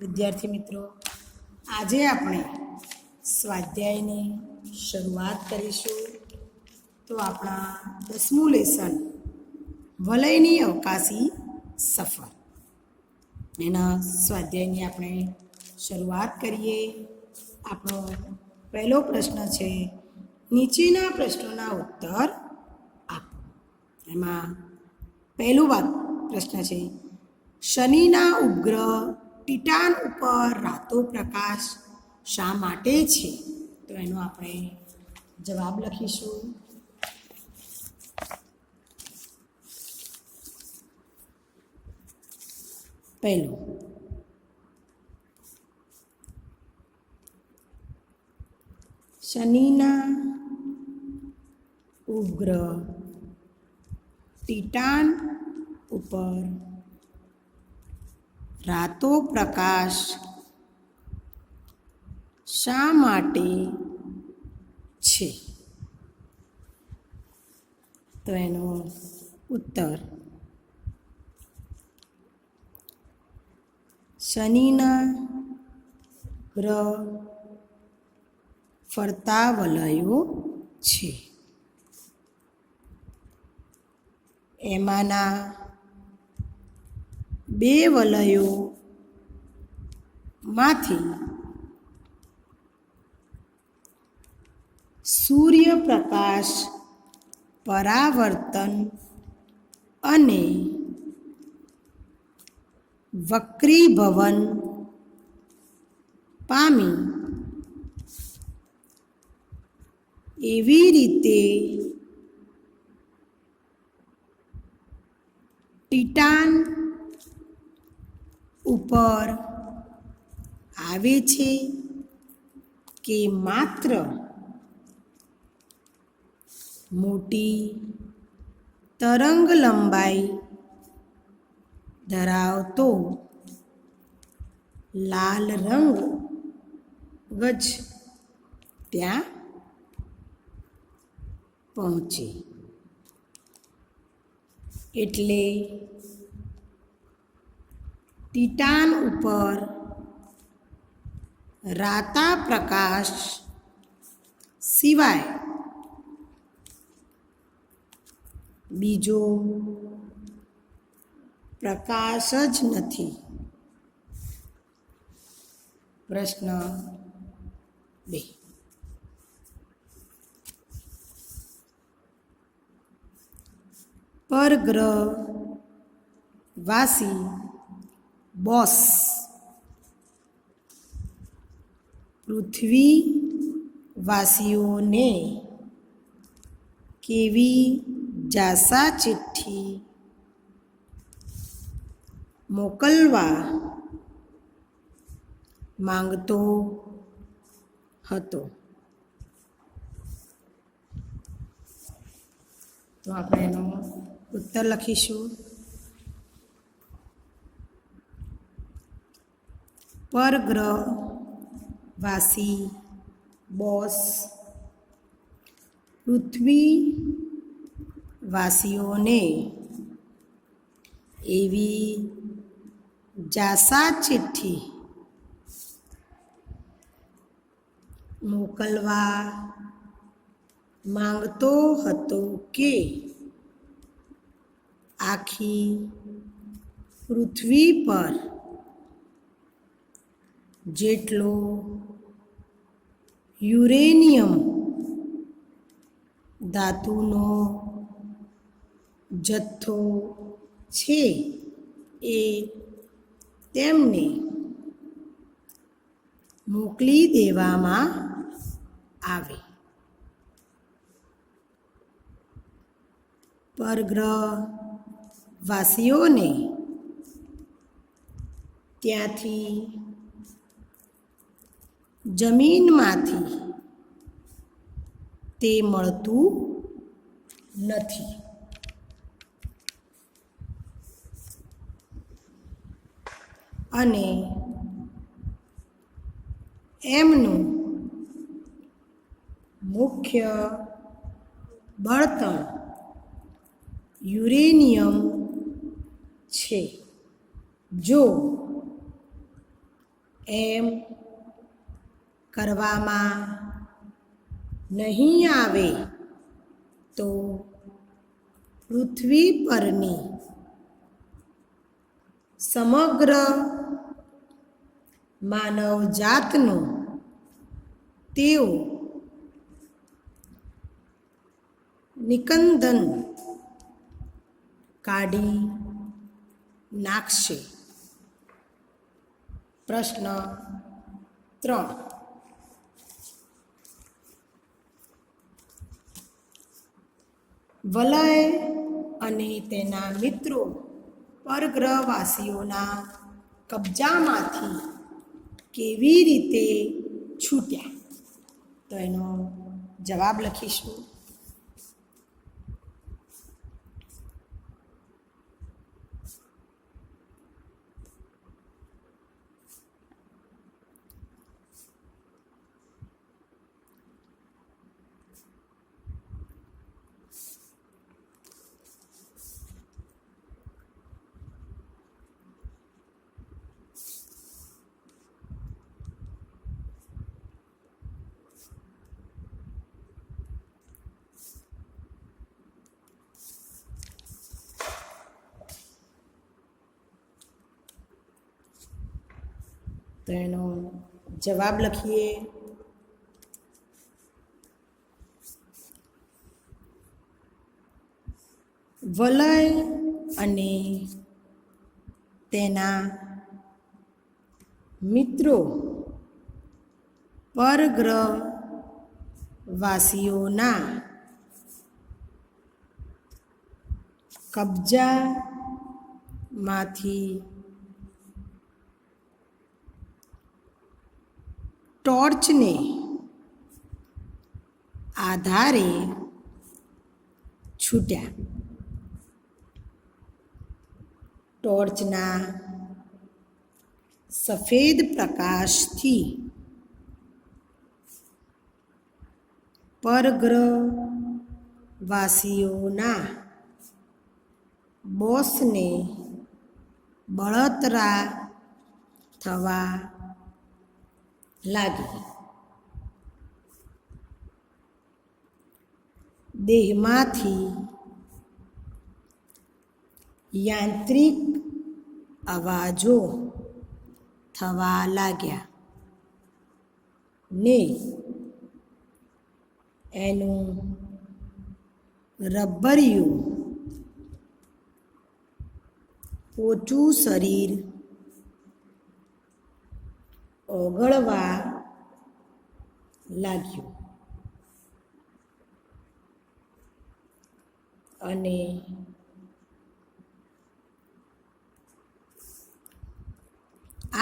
વિદ્યાર્થી મિત્રો, આજે આપણે સ્વાધ્યાયની શરૂઆત કરીશું. તો આપણા 10મું લેસન વલયની અવકાશી સફર એના સ્વાધ્યાયની આપણે શરૂઆત કરીએ. આપણો પહેલો પ્રશ્ન છે, નીચેના પ્રશ્નોના ઉત્તર આપો. એમાં પહેલું પ્રશ્ન છે, શનિના ઉપગ્રહ ટિટાન ઉપર રાતો પ્રકાશ શા માટે છે? તો એનો આપણે જવાબ લખીશું. પહેલું, શનિના ઉપગ્રહ ટિટાન ઉપર રાતો પ્રકાશ શા માટે છે? તો એનો ઉત્તર, શનિના ગ્રહ ફરતા વલયો છે. એમાંના 2 વલયોમાંથી સૂર્યપ્રકાશ પરાવર્તન અને વક્રીભવન પામી એવી રીતે ટિટાન ઉપર આવે છે કે માત્ર મોટી તરંગ લંબાઈ ધરાવતો લાલ રંગ જ ત્યાં પહોંચે? એટલે ટિટાન ઉપર રાતા પ્રકાશ સિવાય બીજો પ્રકાશ જ નથી. પ્રશ્ન 2, પરગ્રહવાસી બોસ પૃથ્વીવાસીઓને કેવી જાસા ચિઠ્ઠી મોકલવા માંગતો હતો? તો આપણે એનો ઉત્તર લખીશું. પરગ્રહવાસી બોસ પૃથ્વીવાસીઓને એવી જાસા ચિઠ્ઠી મોકલવા માંગતો હતો કે આખી પૃથ્વી પર જેટલો યુરેનિયમ ધાતુનો જથ્થો છે એ તેમને મોકલી દેવામાં આવે. પરગ્રહવાસીઓને ત્યાંથી જમીનમાંથી તે મળતું નથી. અને એમનું મુખ્ય બળતણ યુરેનિયમ છે. જો એમ કરવામાં નહીં આવે તો પૃથ્વી પરની સમગ્ર માનવજાતનું તેઓ નિકંદન કાઢી નાખશે. પ્રશ્ન 3. વલય અને તેના મિત્રો પરગ્રહવાસીઓના કબજામાંથી કેવી રીતે છૂટ્યા? તો એનો જવાબ લખીશું. તો એનો જવાબ લખીએ. વલય અને તેના મિત્રો પરગ્રહવાસીઓના કબજામાંથી ટોર્ચને આધારે છૂટ્યા. ટોર્ચના સફેદ પ્રકાશથી પરગ્રહવાસીઓના બોસને બળતરા થવા લાગી. દેહમાંથી યાંત્રિક અવાજો થવા લાગ્યા ને એનું રબરિયું પોચું શરીર ઓગળવા લાગ્યું અને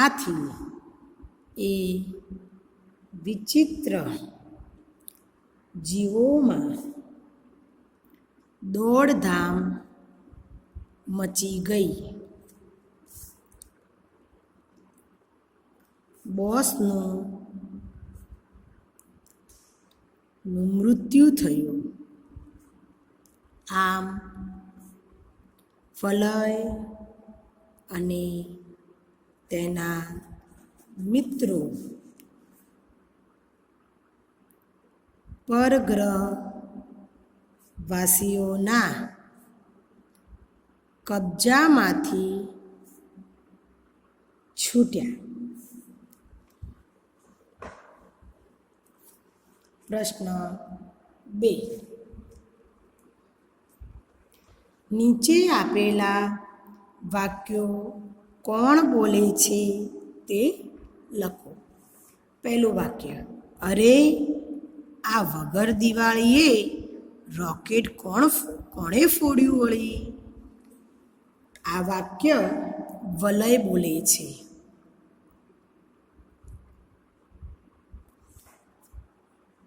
આથી એ વિચિત્ર જીવોમાં દોડધામ મચી ગઈ. બોસનું મૃત્યુ થયું. આમ વલય અને તેના મિત્રો પરગ્રહવાસીઓના કબજામાંથી છૂટ્યા. પ્રશ્ન 2. નીચે આપેલા વાક્યો કોણ બોલે છે તે લખો. પહેલું વાક્ય, અરે આ વગર દિવાળીએ રોકેટ કોણે ફોડ્યું વળી? આ વાક્ય વલય બોલે છે.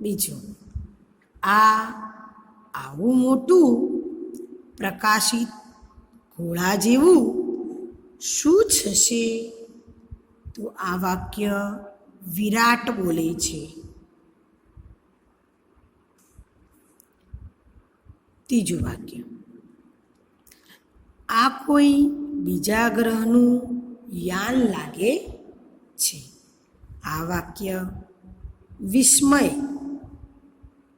બીજું, આવું મોટું પ્રકાશિત ઘોડા જેવું શું થશે? તો આ વાક્ય વિરાટ બોલે છે. ત્રીજું વાક્ય, આ કોઈ બીજા ગ્રહનું યાન લાગે છે. આ વાક્ય વિસ્મય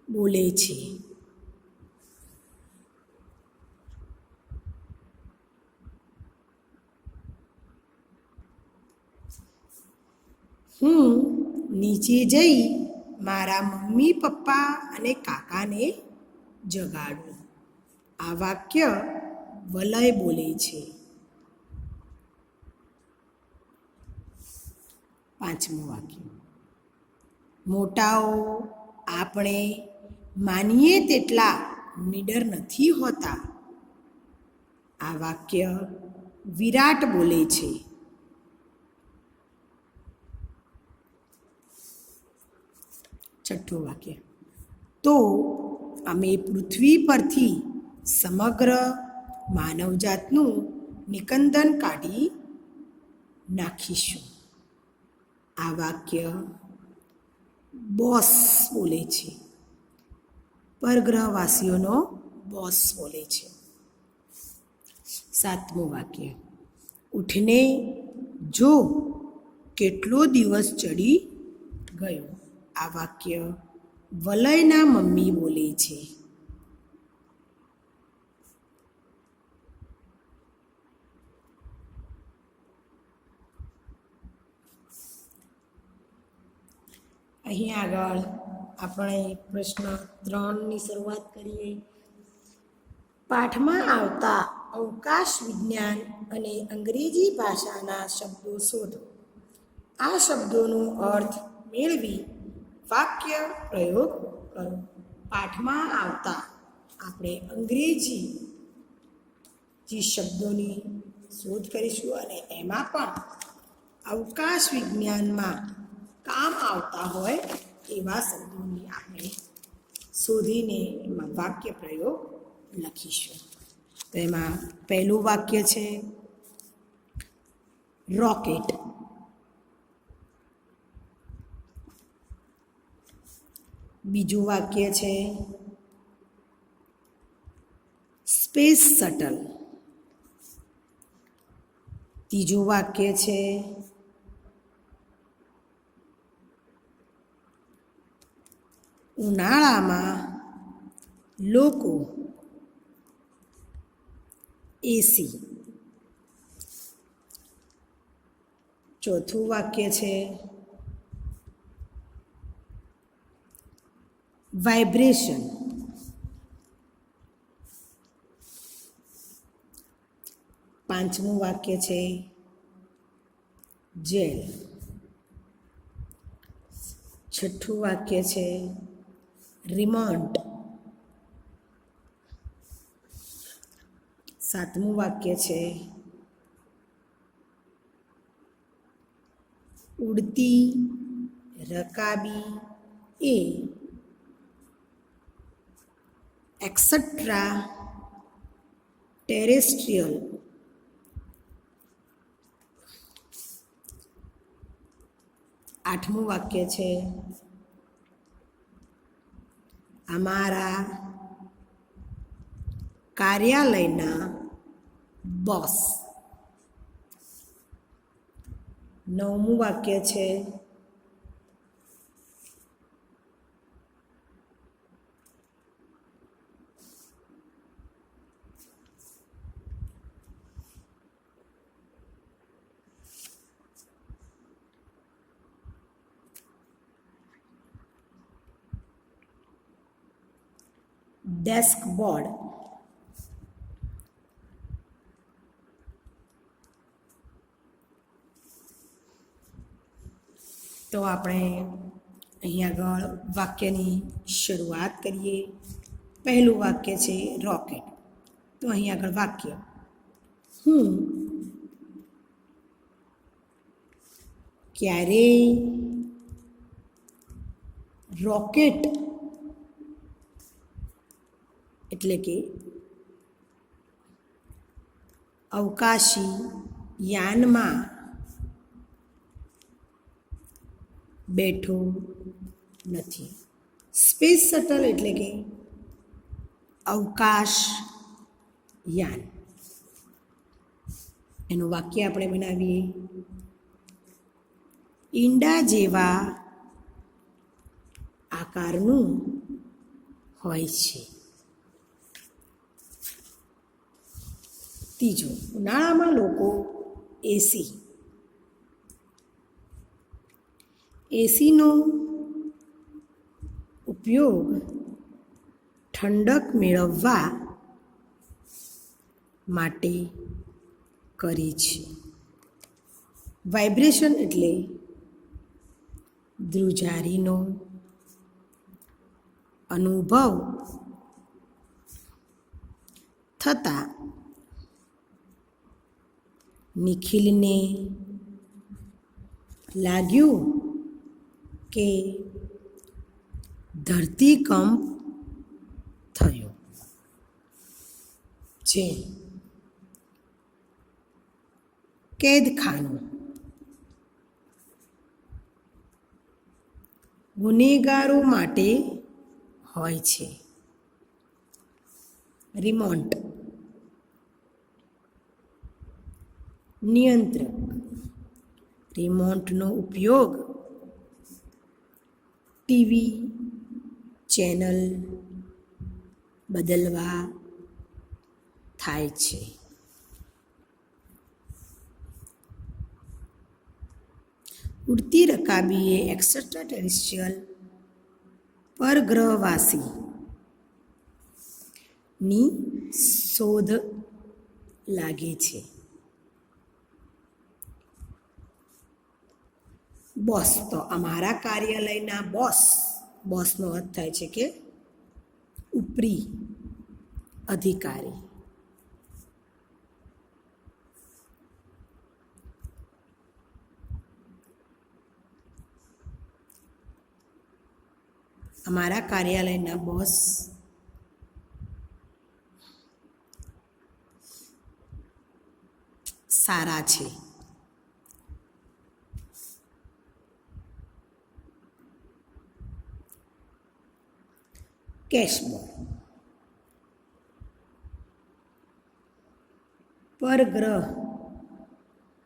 બોલે છે. હું નીચે જઈ મારા મમ્મી પપ્પા અને કાકાને જગાડું. આ વાક્ય વલય બોલે છે. પાંચમું વાક્ય, મોટાઓ આપણે માનીએ તેટલા નીડર નથી હોતા. આ વાક્ય વિરાટ બોલે છે. છઠ્ઠું વાક્ય, તો અમે પૃથ્વી પરથી સમગ્ર માનવજાતનું નિકંદન કાઢી નાખીશું. આ વાક્ય બોસ બોલે છે. પરગ્રહવાસીઓનો બોસ બોલે છે. સાતમું વાક્ય, ઉઠને જો કેટલો દિવસ ચડી ગયો. આ વાક્ય વલયના મમ્મી બોલે છે. અહીં આગળ આપણે પ્રશ્ન 3ની શરૂઆત કરીએ. પાઠમાં આવતા અવકાશ વિજ્ઞાન અને અંગ્રેજી ભાષાના શબ્દો શોધો. આ શબ્દોનો અર્થ મેળવી વાક્ય પ્રયોગ કરો. પાઠમાં આવતા આપણે અંગ્રેજી શબ્દોની શોધ કરીશું અને એમાં પણ અવકાશ વિજ્ઞાનમાં કામ આવતા હોય એવા શબ્દોની આપણે શોધીને એમાં વાક્ય પ્રયોગ લખીશું. તો એમાં પહેલું વાક્ય છે રોકેટ. બીજું વાક્ય છે સ્પેસ શટલ. ત્રીજું વાક્ય છે ઉનાળામાં લોકો એસી. ચોથું વાક્ય છે વાઇબ્રેશન. પાંચમું વાક્ય છે જેલ. છઠ્ઠું વાક્ય છે રિમોટ. સાતમું વાક્ય છે ઉડતી રકાબી એ એક્સેટ્રા ટેરેસ્ટ્રિયલ. આઠમું વાક્ય છે અમારા કાર્યાલયના બોસ. નવમું વાક્ય છે ડેસ્ક બોર્ડ. તો આપણે અહીં આગળ વાક્યની શરૂઆત કરીએ. પહેલું વાક્ય છે રોકેટ. તો અહીં આગળ વાક્ય હું ક્યારેય રોકેટ એટલે કે અવકાશી યાનમાં બેઠો નથી. સ્પેસ શટલ એટલે કે અવકાશ યાન. એનું વાક્ય આપણે બનાવીએ. ઈંડા જેવા આકારનું હોય છે. ત્રીજું, ઉનાળામાં લોકો એસીનો ઉપયોગ ઠંડક મેળવવા માટે કરે છે. વાઇબ્રેશન એટલે ધ્રુજારીનો અનુભવ થતાં નિખિલને લાગ્યું કે ધરતીકંપ થયો છે. કેદખાનું ગુનેગારો માટે હોય છે. રિમોટ નિયંત્રક. રિમોટનો ઉપયોગ ટીવી ચેનલ બદલવા થાય છે. ઉડતી રકાબીએ એક્સ્ટ્રા ટેરેસ્ટ્રિયલ પરગ્રહવાસીની શોધ લાગે છે. બોસ, તો અમારા કાર્યાલયના બોસનો અર્થ થાય છે કે ઉપરી અધિકારી. અમારા કાર્યાલયના બોસ સારા છે. કેશબોલ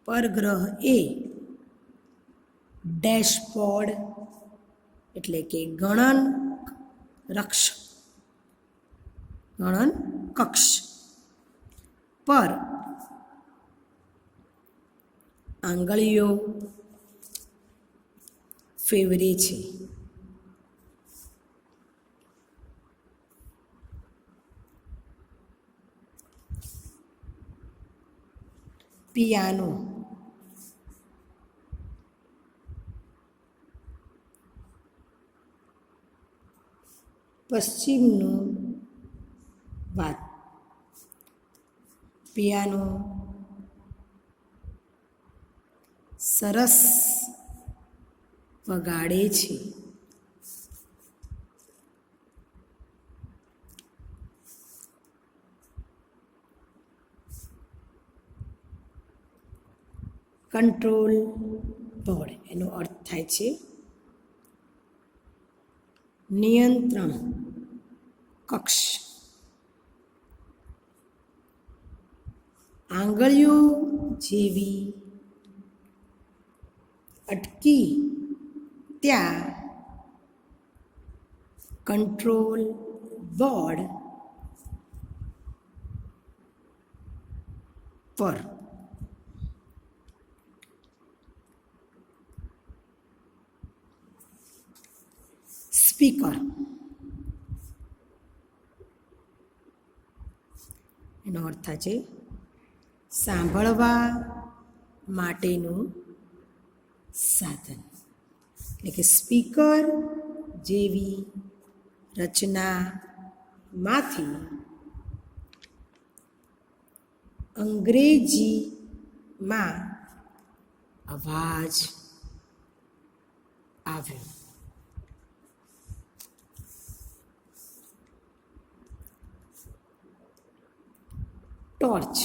પરગ્રહ એ ડેશબોર્ડ એટલે કે ગણન કક્ષ પર આંગળીઓ ફેરવે છે. પિયાનો પશ્ચિમનો વાત. પિયાનો સરસ વગાડે છે. કંટ્રોલ બોર્ડ એનો અર્થ થાય છે નિયંત્રણ કક્ષ. આંગળીઓ જેવી અટકી ત્યાં કંટ્રોલ બોર્ડ પર સ્પીકર એનો અર્થ થાય છે સાંભળવા માટેનું સાધન. એટલે કે સ્પીકર જેવી રચનામાંથી અંગ્રેજીમાં અવાજ આવ્યો. ટોર્ચ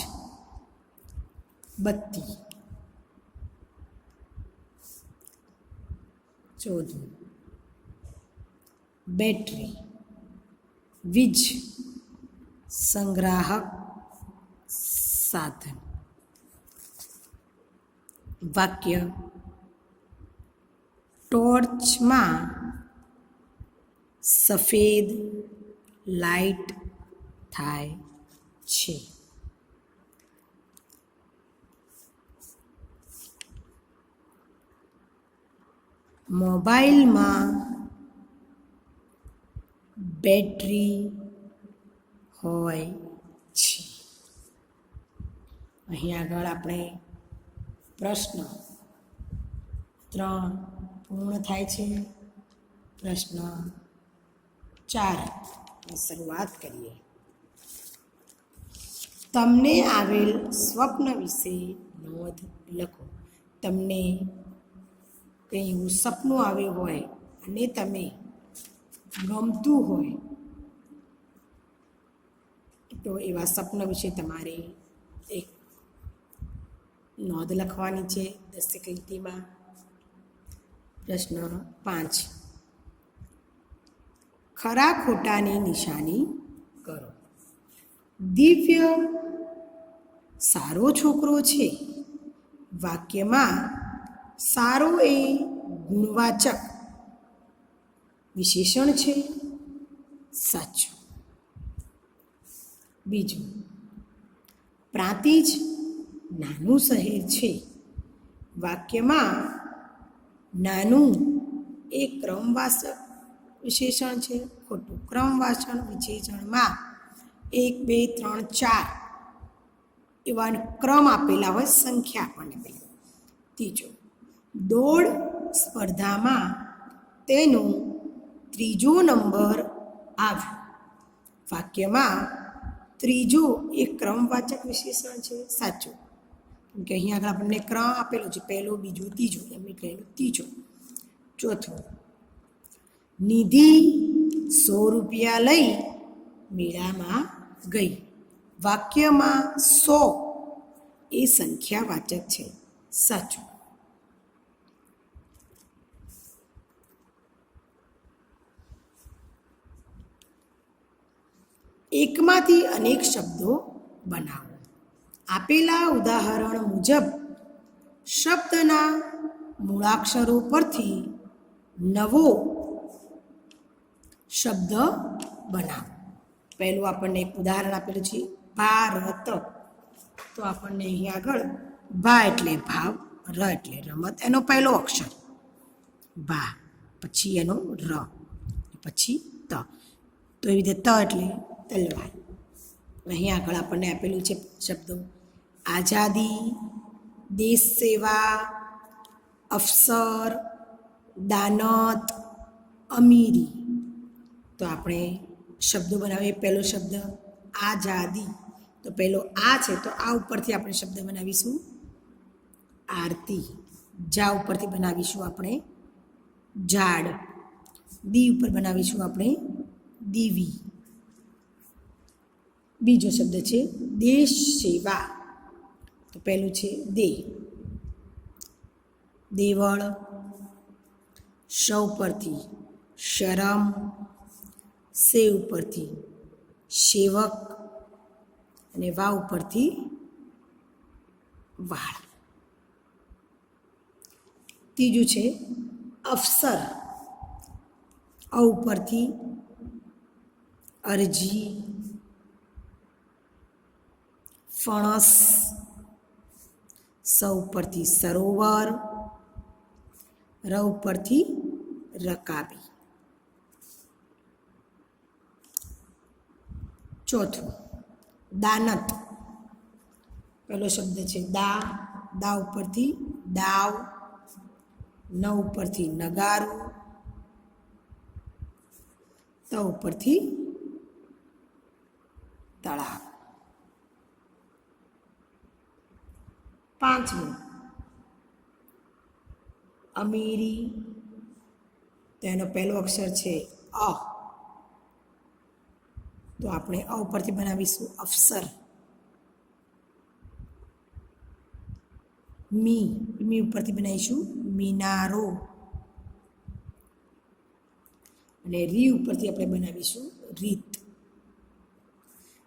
બત્તી. ચોથું બેટરી વીજ સંગ્રાહક સાધન. વાક્ય ટોર્ચમાં સફેદ લાઇટ થાય છે. મોબાઈલમાં બેટરી હોય છે. અહીં આગળ આપણે પ્રશ્ન 3 પૂર્ણ થાય છે. પ્રશ્ન 4 શરૂઆત કરીએ. તમને આવેલ સ્વપ્ન વિશે નોંધ લખો. તમને કંઈ એવું સપનું આવ્યું હોય અને તમે ગમતું હોય તો એવા સપના વિશે તમારે એક નોંધ લખવાની છે 10 લીટીમાં. પ્રશ્ન 5 ખરા ખોટાની નિશાની કરો. દિવ્ય સારો છોકરો છે. વાક્યમાં સારો એ ગુણવાચક વિશેષણ છે. સાચું. બીજું પ્રાંતિજ નાનું શહેર છે. વાક્યમાં નાનું એ ક્રમવાચક વિશેષણ છે. ખોટું. ક્રમવાચક વિશેષણમાં 1 2 3 4 એવા ક્રમ આપેલા હોય, સંખ્યા આપણને આપેલી. ત્રીજું દોડ સ્પર્ધામાં તેનો 3જો નંબર આવ્યો. વાક્યમાં 3જો એ ક્રમવાચક વિશેષણ છે. સાચું. કેમ કે અહીં આગળ આપણને ક્રમ આપેલો છે, પહેલો, બીજો, ત્રીજો, એમ એટલે ત્રીજો. ચોથું નિધિ 100 રૂપિયા લઈ મેળામાં ગઈ. વાક્યમાં 100 એ સંખ્યાવાચક છે. સાચું. એકમાંથી અનેક શબ્દો બનાવો. આપેલા ઉદાહરણ મુજબ શબ્દના મૂળાક્ષરો પરથી નવો શબ્દ બનાવો. પહેલું આપણને એક ઉદાહરણ આપેલું છે ભારત. તો આપણને અહીં આગળ ભા એટલે ભાવ, ર એટલે રમત, એનો પહેલો અક્ષર ભા, પછી એનો ર, પછી ત. તો એવી રીતે ત એટલે તલવાર. અહીં આગળ આપણને આપેલું છે શબ્દો આઝાદી, દેશ સેવા, અફસર, દાનત, અમીરી. તો આપણે શબ્દો બનાવીએ. પહેલો શબ્દ આઝાદી. તો પહેલો આ છે, તો આ ઉપરથી આપણે શબ્દ બનાવીશું આરતી. જા ઉપરથી બનાવીશું આપણે ઝાડ. દી ઉપર બનાવીશું આપણે દીવી. બીજો શબ્દ છે દેશ સેવા. તો પહેલું છે દે, દેવળ. શ ઉપરથી શરમ, સે ઉપરથી સેવક અને વા ઉપરથી વાળ. ત્રીજું છે અફસર. અ ઉપરથી અરજી, ફણસ. સ ઉપરથી સરોવર, ર ઉપરથી રકાબી. ચોથું દાનત. પહેલો શબ્દ છે દા. દા ઉપરથી દાવ, ન ઉપરથી નગારું, ત ઉપરથી તળાવ. પાંચમું અમીરી. તો એનો પહેલો અક્ષર છે અ. તો આપણે અ ઉપરથી બનાવીશું અફસર. મી, મી ઉપરથી બનાવીશું મિનારો. અને રી ઉપરથી આપણે બનાવીશું રીત.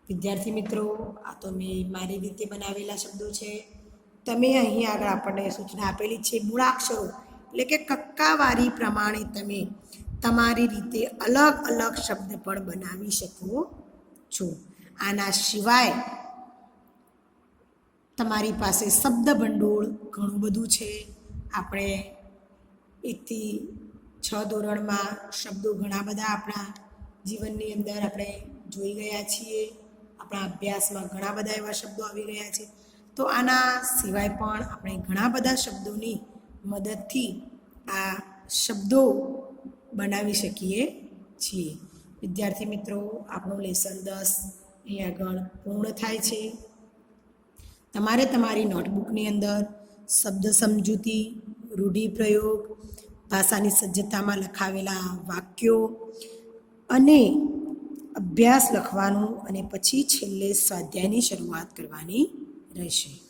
વિદ્યાર્થી મિત્રો, આ તો મેં મારી રીતે બનાવેલા શબ્દો છે. તમે અહીં આગળ આપણને સૂચના આપેલી છે મૂળાક્ષરો એટલે કે કક્કાવારી પ્રમાણે તમે તમારી રીતે અલગ અલગ શબ્દ પણ બનાવી શકો છો. આના સિવાય તમારી પાસે શબ્દ ભંડોળ ઘણું બધું છે. આપણે 1 થી 6 ધોરણમાં શબ્દો ઘણા બધા આપણા જીવનની અંદર આપણે જોઈ ગયા છીએ. આપણા અભ્યાસમાં ઘણા બધા એવા શબ્દો આવી ગયા છે. તો આના સિવાય પણ આપણે ઘણા બધા શબ્દોની મદદથી આ શબ્દો બનાવી શકીએ છીએ. વિદ્યાર્થી મિત્રો, આપણું લેસન 10 અહીં આગળ પૂર્ણ થાય છે. તમારે તમારી નોટબુકની અંદર શબ્દ સમજૂતી, રૂઢિપ્રયોગ, ભાષાની સજ્જતામાં લખાવેલા વાક્યો અને અભ્યાસ લખવાનું અને પછી છેલ્લે સ્વાધ્યાયની શરૂઆત કરવાની રહેશે.